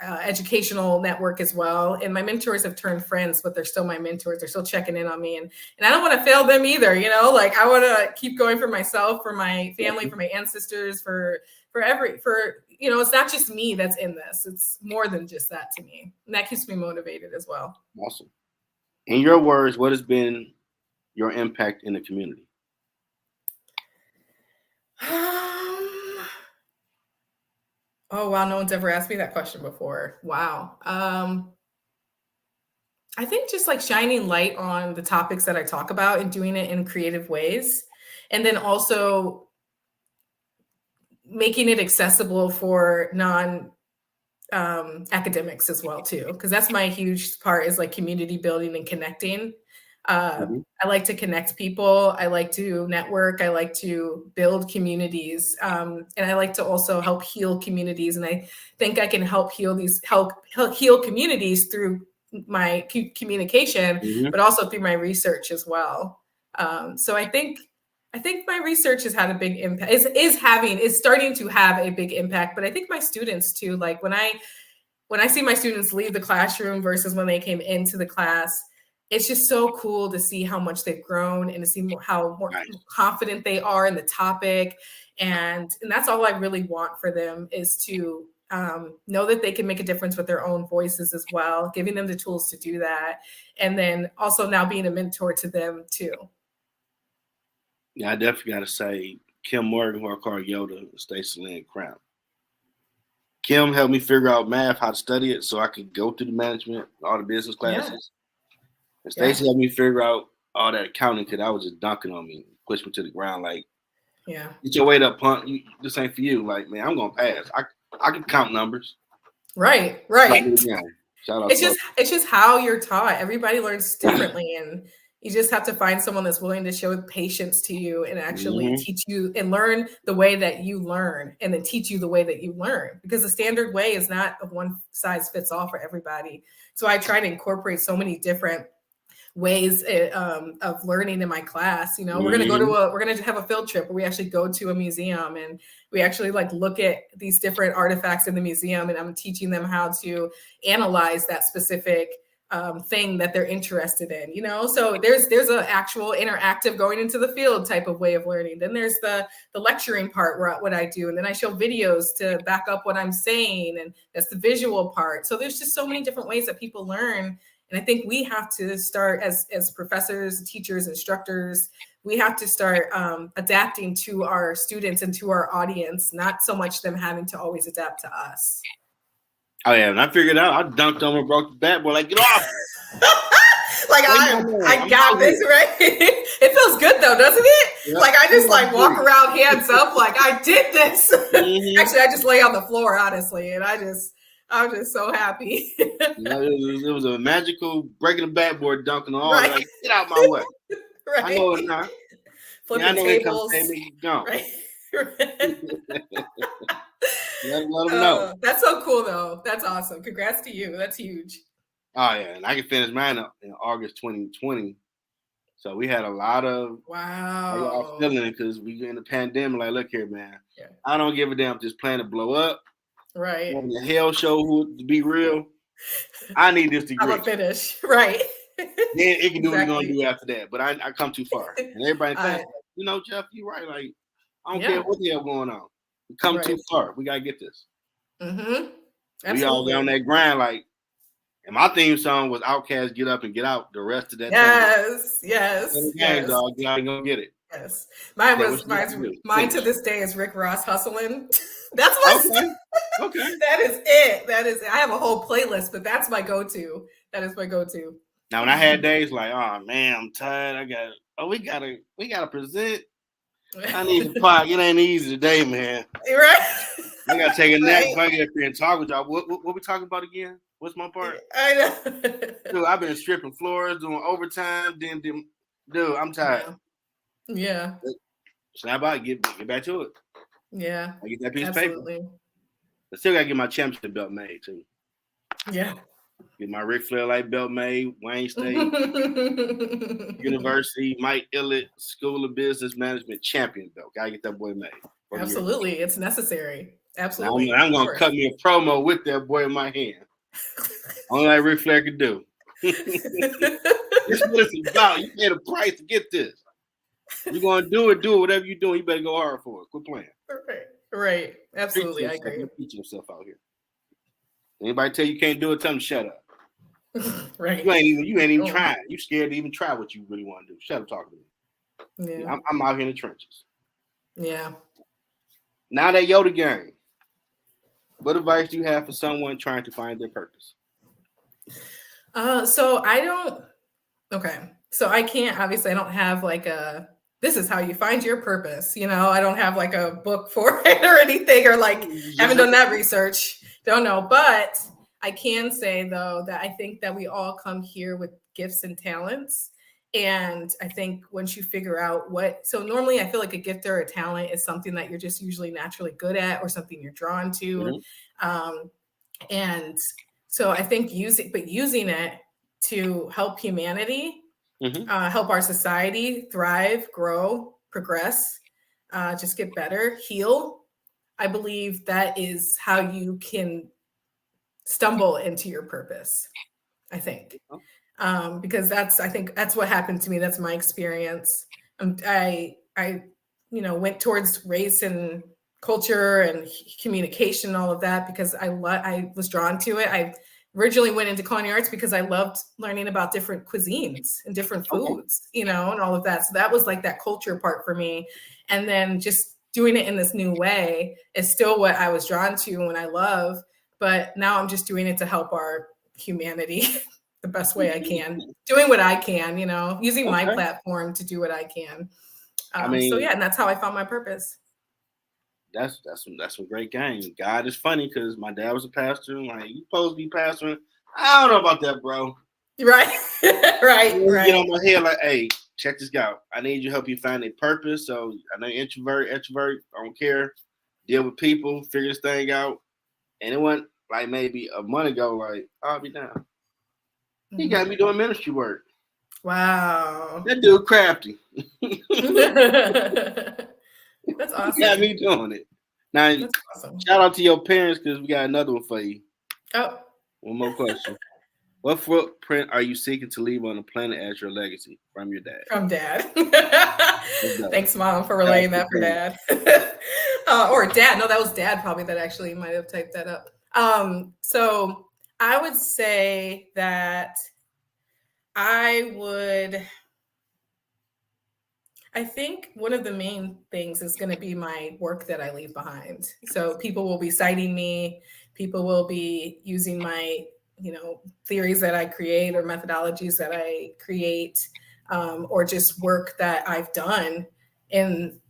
educational network as well. And my mentors have turned friends, but they're still my mentors. They're still checking in on me. And I don't want to fail them either. Like I want to keep going for myself, for my family, for my ancestors, it's not just me that's in this. It's more than just that to me. And that keeps me motivated as well. Awesome. In your words, what has been your impact in the community? Oh, wow. No one's ever asked me that question before. Wow. I think just like shining light on the topics that I talk about and doing it in creative ways. And then also making it accessible for academics as well too, because that's my huge part, is like community building and connecting. I like to connect people. I like to network. I like to build communities, and I like to also help heal communities. And I think I can help heal communities through my communication, but also through my research as well. So I think my research has had a big impact. Is starting to have a big impact. But I think my students too. Like when I see my students leave the classroom versus when they came into the class, it's just so cool to see how much they've grown and to see how more confident they are in the topic. And that's all I really want for them, is to know that they can make a difference with their own voices as well, giving them the tools to do that. And then also now being a mentor to them too. Yeah, I definitely got to say Kim Morgan, who I call Yoda, and Stacey Lynn Crown. Kim helped me figure out math, how to study it, so I could go through the management, all the business classes. And Stacey helped me figure out all that accounting, because I was just dunking on me, pushed me to the ground. Like, get your weight up, punk. This ain't for you. Like, man, I'm gonna pass. I can count numbers. Right. Shout out. It's just how you're taught. Everybody learns differently, and you just have to find someone that's willing to show patience to you and actually teach you and learn the way that you learn, and then teach you the way that you learn, because the standard way is not a one size fits all for everybody. So I try to incorporate so many different ways of learning in my class. You know, we're going to have a field trip where we actually go to a museum and we actually like look at these different artifacts in the museum, and I'm teaching them how to analyze that specific thing that they're interested in, you know? So there's an actual interactive going into the field type of way of learning. Then there's the lecturing part, where what I do. And then I show videos to back up what I'm saying. And that's the visual part. So there's just so many different ways that people learn. And I think we have to start as professors, teachers, instructors, we have to start adapting to our students and to our audience, not so much them having to always adapt to us. Oh yeah, and I figured out. I dunked on and broke the bat, boy. Like, get off! Like I got this, right? It feels good though, doesn't it? Yep. Like I just like walk around hands up, like I did this. Actually, I just lay on the floor, honestly, and I'm just so happy. It was a magical breaking the backboard, dunking on all. Right. Like, get out my way. Right. I know it now. Flipping tables. Right. Let them know. That's so cool, though. That's awesome. Congrats to you. That's huge. Oh yeah, and I can finish mine up in August 2020. So we had a lot of feeling it, because we in the pandemic. Like, look here, man. Yeah. I don't give a damn if this planet blow up. Right. The hell show, to be real. I need this degree. I'm gonna finish. Right. Then it can do what you're gonna do after that. But I come too far. And everybody thinks, you know, Jeff, you're right. Like, I don't care what the hell going on. We come too far. We gotta get this. We all down that grind, like, and my theme song was Outkast, Get Up and Get Out. The rest of that yes. Dog, you gotta go get it. Yes. Mine to this day is Rick Ross, Hustling. That's my okay. That is it. I have a whole playlist, but that's my go-to. That is my go-to. Now, when I had days like, oh man, I'm tired. We gotta present. I need to park. It ain't easy today, man. Right. I gotta take a nap. If I get up here and talk with y'all. What we talking about again? What's my part? I know. Dude, I've been stripping floors, doing overtime. Dude, I'm tired. Yeah. Snap out, get back to it. Yeah. I get that piece of paper. I still gotta get my championship belt made too. Yeah. Get my Ric Flair light belt made, Wayne State University, Mike Illett School of Business Management champion belt. Gotta get that boy made. Absolutely. It's necessary. Absolutely. I'm gonna cut me a promo with that boy in my hand. Only like Ric Flair could do. This is what it's about. You paid a price to get this. You're gonna do it, whatever you're doing, you better go hard for it. Quit playing. Right. Absolutely. I agree. Teach yourself out here. Anybody tell you can't do it, tell them to shut up. Right. You ain't even trying. You scared to even try what you really want to do. Shut up talking to me. Yeah. I'm out here in the trenches. Yeah. Now that Yoda game, what advice do you have for someone trying to find their purpose? So I can't, obviously I don't have like this is how you find your purpose. You know, I don't have like a book for it or anything, or like haven't done that research. Don't know. But I can say though, that I think that we all come here with gifts and talents. And I think once you figure out so normally I feel like a gift or a talent is something that you're just usually naturally good at or something you're drawn to. And so I think using it to help humanity, help our society thrive, grow, progress, just get better, heal. I believe that is how you can stumble into your purpose, I think. because I think that's what happened to me. That's my experience. I went towards race and culture and communication, all of that, because I was drawn to it. I originally went into culinary arts because I loved learning about different cuisines and different foods, and all of that. So that was like that culture part for me. And then just doing it in this new way is still what I was drawn to and what I love. But now I'm just doing it to help our humanity the best way I can, doing what I can, using my platform to do what I can. So yeah, and that's how I found my purpose. That's some great game. God is funny because my dad was a pastor. I'm like, you supposed to be pastoring? I don't know about that, bro. Right, right. Get on my head like, hey, check this out. I need you to help you find a purpose. So I know introvert. I don't care. Deal with people. Figure this thing out. And it went like maybe a month ago. Like, I'll be down. He got me doing ministry work. Wow. That dude crafty. That's awesome. He got me doing it. Now, awesome. Shout out to your parents because we got another one for you. Oh. One more question. What footprint are you seeking to leave on the planet as your legacy from your dad? From dad. Thanks, Mom, for relaying that for Dad. Or Dad. No, that was Dad probably that actually might have typed that up. So I would say that I think one of the main things is going to be my work that I leave behind. So people will be citing me. People will be using my, theories that I create or methodologies that I create, or just work that I've done in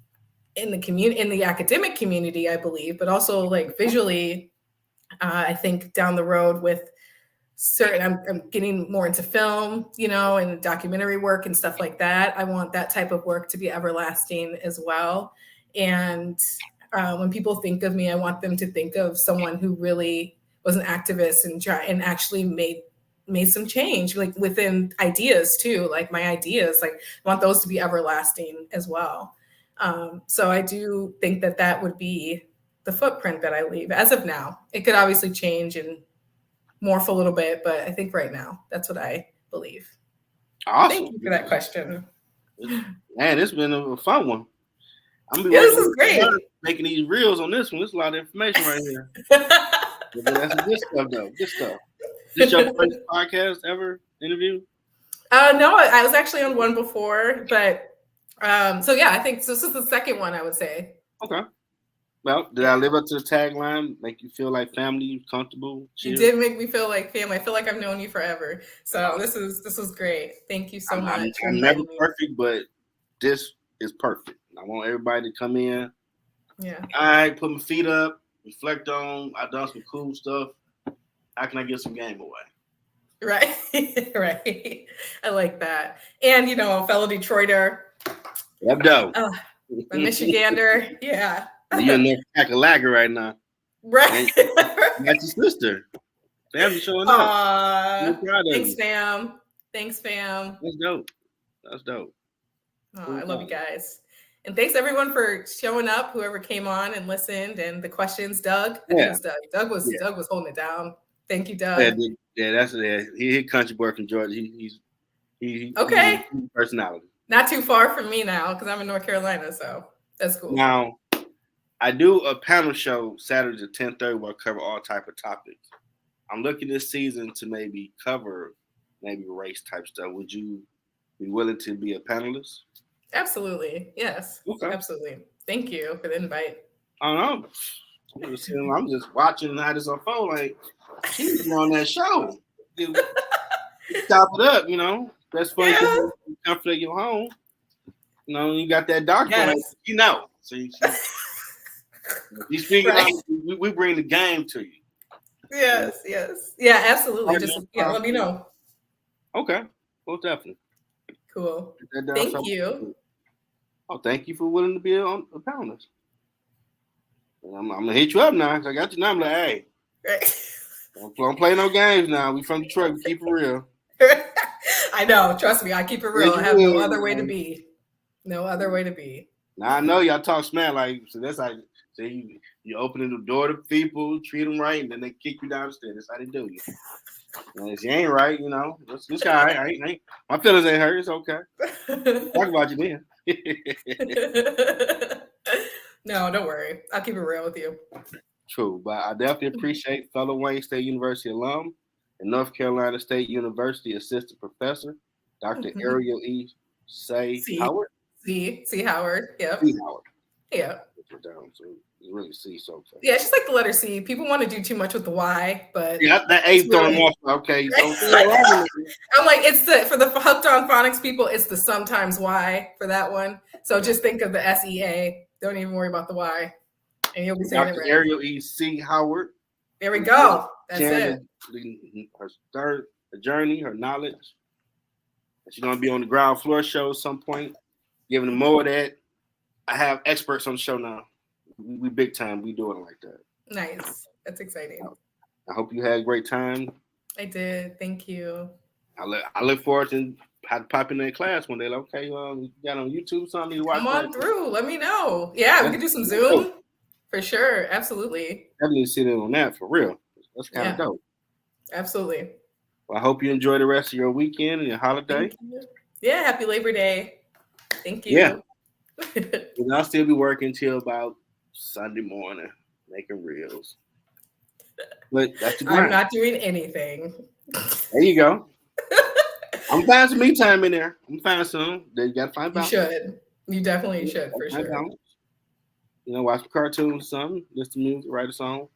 the community, in the academic community, I believe, but also like visually. I think down the road with I'm getting more into film, and documentary work and stuff like that. I want that type of work to be everlasting as well. And when people think of me, I want them to think of someone who really was an activist and actually made some change, like within ideas too, like my ideas, like I want those to be everlasting as well. So I do think that would be the footprint that I leave as of now. It could obviously change and morph a little bit, but I think right now that's what I believe. Awesome. Thank you for that question. Man, it's been a fun one. This is great. Making these reels on this one. There's a lot of information right here. That's some good stuff, though. Good stuff. This your first podcast ever interview? No, I was actually on one before, but so yeah, I think so. This is the second one, I would say. Okay. Well, did I live up to the tagline? Make you feel like family, comfortable? Chill? You did make me feel like family. I feel like I've known you forever. So this was great. Thank you so much. I'm never perfect, but this is perfect. I want everybody to come in. Yeah. All right, put my feet up, reflect on. I've done some cool stuff. How can I get some game away? Right. Right. I like that. And fellow Detroiter. Yep, dope. A Michigander. Yeah. You're in there Kakalaka right now. Right. That's your sister. Family showing up. Thanks, fam. Thanks, fam. That's dope. Oh, I love you guys. And thanks everyone for showing up, whoever came on and listened, and the questions. Doug. Yeah. Doug was holding it down. Thank you, Doug. Yeah, that's it. He country boy from Georgia. He's okay. He's personality. Not too far from me now, because I'm in North Carolina, so that's cool. Now, I do a panel show Saturdays at 10:30 where I cover all type of topics. I'm looking this season to maybe cover race type stuff. Would you be willing to be a panelist? Absolutely. Yes. Okay. Absolutely. Thank you for the invite. I don't know. I'm just watching how this unfold. Like, she's on that show. Stop it up, That's funny. Yeah. Comfort your home. You got that doctor. Yes. Like, So you speaking right. We bring the game to you. Yes. Yeah, absolutely. Just let me know. Okay. Well, definitely. Cool. Thank you. Oh, thank you for willing to be on a panelist. I'm gonna hit you up now. I got your number. Like, hey, right. Don't play no games now. We from Detroit. We keep it real. I know. Trust me. I keep it real. I have no other way to be. No other way to be. Now I know y'all talk smack so that's how. So you opening the door to people, treat them right, and then they kick you down the stairs. That's how they do you. And if you ain't right, you know, it's all right. I ain't, my feelings ain't hurt. It's okay. Talk about you then. No, don't worry. I'll keep it real with you. True, but I definitely appreciate fellow Wayne State University alum and North Carolina State University assistant professor, Dr. Ariel E. Seay-Howard. Seay-Howard. Yep. Seay-Howard. Yeah. Down, so you really see so far. Yeah, it's just like the letter C. People want to do too much with the Y, but yeah, that A throwing off. Okay, don't I'm like, it's for the hooked on phonics people, it's the sometimes Y for that one. So just think of the SEA. Don't even worry about the Y, and you'll be saying Dr. it right. Ariel E. Seay-Howard. There we go. That's it. Her journey, her knowledge. She's gonna be on the ground floor show at some point, giving them more of that. I have experts on the show now. We big time. We doing it like that. Nice. That's exciting. I hope you had a great time. I did. Thank you. I look forward to pop in that class one day. Like, okay, you got on YouTube something to watch. Come on through. Let me know. Yeah, we could do some Zoom for sure. Absolutely. Definitely sit in on that for real. That's kind of dope. Absolutely. Well, I hope you enjoy the rest of your weekend and your holiday. Yeah, happy Labor Day. Thank you. Yeah. And I'll still be working till about Sunday morning making reels. But that's the grind. I'm not doing anything. There you go. I'm finding some me time in there. I'm finding some. You gotta find balance. You should. You definitely should for sure. Balance. You know, watch some cartoons or something, listen to music, write a song.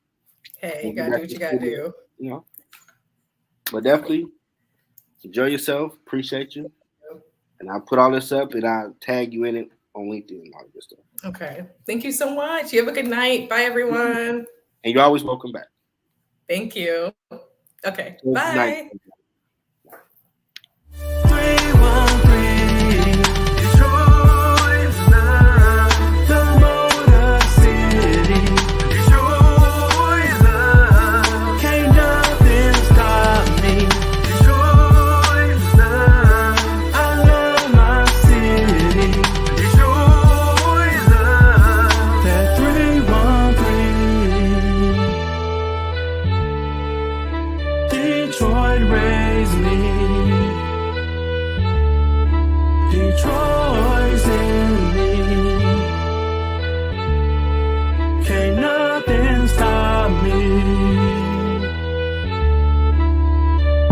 Hey, you gotta do what you gotta do. You know. But definitely enjoy yourself. Appreciate you. And I'll put all this up and I'll tag you in it on LinkedIn and all this stuff. Okay. Thank you so much. You have a good night. Bye, everyone. And you're always welcome back. Thank you. Okay. Bye. Detroit raised me. Detroit's in me. Can't nothing stop me.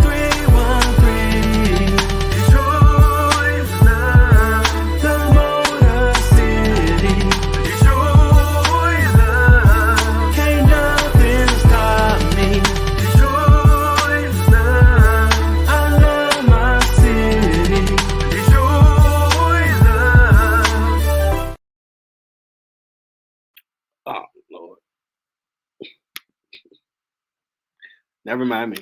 313. Detroit's love. The Motor City. Detroit's love. Can't nothing stop me. Oh, Lord. Never mind me.